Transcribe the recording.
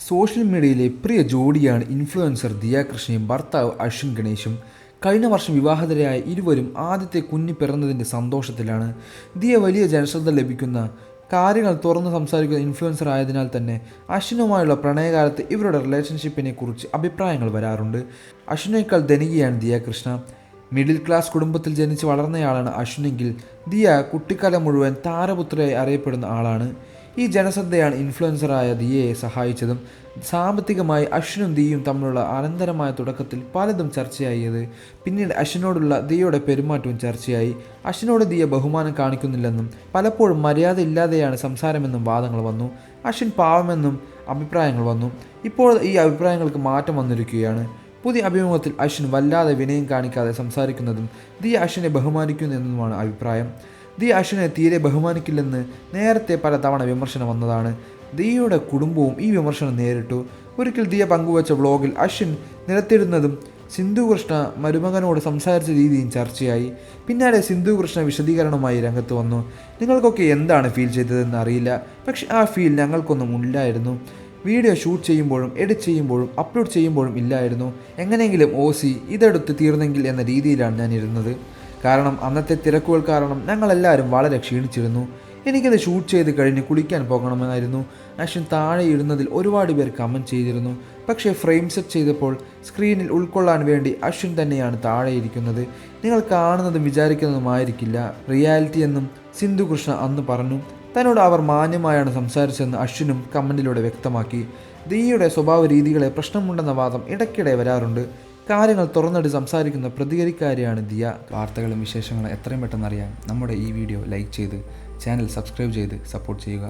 Social മീഡിയയിലെ പ്രിയ ജോഡിയാണ് influencer Diya കൃഷ്ണയും ഭർത്താവ് അശ്വിൻ ഗണേശും. കഴിഞ്ഞ വർഷം വിവാഹിതരായ ഇരുവരും ആദ്യത്തെ കുഞ്ഞ് പിറന്നതിൻ്റെ സന്തോഷത്തിലാണ്. ദിയ വലിയ ജനശ്രദ്ധ ലഭിക്കുന്ന കാര്യങ്ങൾ തുറന്ന് സംസാരിക്കുന്ന ഇൻഫ്ലുവൻസർ ആയതിനാൽ തന്നെ അശ്വിനുമായുള്ള പ്രണയകാലത്ത് ഇവരുടെ റിലേഷൻഷിപ്പിനെ കുറിച്ച് അഭിപ്രായങ്ങൾ വരാറുണ്ട്. അശ്വിനേക്കാൾ ധനികയാണ് ദിയ കൃഷ്ണ. മിഡിൽ ക്ലാസ് കുടുംബത്തിൽ ജനിച്ച് വളർന്നയാളാണ് അശ്വിനെങ്കിൽ ദിയ കുട്ടിക്കാലം മുഴുവൻ താരപുത്രയായി അറിയപ്പെടുന്ന ആളാണ്. ഈ ജനശ്രദ്ധയാണ് ഇൻഫ്ലുവൻസറായ ദിയയെ സഹായിച്ചതും. സാമ്പത്തികമായി അശ്വിനും ദിയയും തമ്മിലുള്ള അനന്തരമായ തുടക്കത്തിൽ പലതും ചർച്ചയായത്. പിന്നീട് അശ്വിനോടുള്ള ദിയയുടെ പെരുമാറ്റവും ചർച്ചയായി. അശ്വിനോട് ദിയ ബഹുമാനം കാണിക്കുന്നില്ലെന്നും പലപ്പോഴും മര്യാദയില്ലാതെയാണ് സംസാരമെന്നും വാദങ്ങൾ വന്നു. അശ്വിൻ പാവമെന്നും അഭിപ്രായങ്ങൾ വന്നു. ഇപ്പോൾ ഈ അഭിപ്രായങ്ങൾക്ക് മാറ്റം വന്നിരിക്കുകയാണ്. പുതിയ അഭിമുഖത്തിൽ അശ്വിൻ വല്ലാതെ വിനയം കാണിക്കാതെ സംസാരിക്കുന്നതും ദിയ അശ്വിനെ ബഹുമാനിക്കുന്നു എന്നതുമാണ് അഭിപ്രായം. ദിയ അശ്വിനെ തീരെ ബഹുമാനിക്കില്ലെന്ന് നേരത്തെ പലതവണ വിമർശനം വന്നതാണ്. ദിയയുടെ കുടുംബവും ഈ വിമർശനം നേരിട്ടു. ഒരിക്കൽ ദിയ പങ്കുവച്ച വ്ളോഗിൽ അശ്വിൻ നിലത്തിടുന്നതും സിന്ധു കൃഷ്ണ മരുമകനോട് സംസാരിച്ച രീതിയും ചർച്ചയായി. പിന്നാലെ സിന്ധു കൃഷ്ണ വിശദീകരണവുമായി രംഗത്ത് വന്നു. നിങ്ങൾക്കൊക്കെ എന്താണ് ഫീൽ ചെയ്തതെന്ന് അറിയില്ല, പക്ഷെ ആ ഫീൽ ഞങ്ങൾക്കൊന്നും ഇല്ലായിരുന്നു. വീഡിയോ ഷൂട്ട് ചെയ്യുമ്പോഴും എഡിറ്റ് ചെയ്യുമ്പോഴും അപ്ലോഡ് ചെയ്യുമ്പോഴും ഇല്ലായിരുന്നു. എങ്ങനെയെങ്കിലും ഇതെടുത്ത് തീർന്നെങ്കിൽ എന്ന രീതിയിലാണ് ഞാൻ ഇരുന്നത്. കാരണം അന്നത്തെ തിരക്കുകൾ കാരണം ഞങ്ങളെല്ലാവരും വളരെ ക്ഷീണിച്ചിരുന്നു. എനിക്കത് ഷൂട്ട് ചെയ്ത് കഴിഞ്ഞ് കുളിക്കാൻ പോകണമെന്നായിരുന്നു. അശ്വിൻ താഴെ ഇടുന്നതിൽ ഒരുപാട് പേർ കമൻറ്റ് ചെയ്തിരുന്നു. പക്ഷേ ഫ്രെയിം സെറ്റ് ചെയ്തപ്പോൾ സ്ക്രീനിൽ ഉൾക്കൊള്ളാൻ വേണ്ടി അശ്വിൻ തന്നെയാണ് താഴെ ഇരിക്കുന്നത്. നിങ്ങൾ കാണുന്നതും വിചാരിക്കുന്നതുമായിരിക്കില്ല റിയാലിറ്റി എന്നും സിന്ധു കൃഷ്ണ അന്ന് പറഞ്ഞു. തന്നോട് അവർ മാന്യമായാണ് സംസാരിച്ചതെന്ന് അശ്വിനും കമൻറ്റിലൂടെ വ്യക്തമാക്കി. ദിയയുടെ സ്വഭാവ രീതികളെ പ്രശ്നമുണ്ടെന്ന വാദം ഇടയ്ക്കിടെ വരാറുണ്ട്. കാര്യങ്ങൾ തുറന്നെടുത്ത് സംസാരിക്കുന്ന പ്രതികരിക്കാരിയാണ് ദിയ. വാർത്തകളും വിശേഷങ്ങളും എത്രയും പെട്ടെന്ന് അറിയാൻ നമ്മുടെ ഈ വീഡിയോ ലൈക്ക് ചെയ്ത് ചാനൽ സബ്സ്ക്രൈബ് ചെയ്ത് സപ്പോർട്ട് ചെയ്യുക.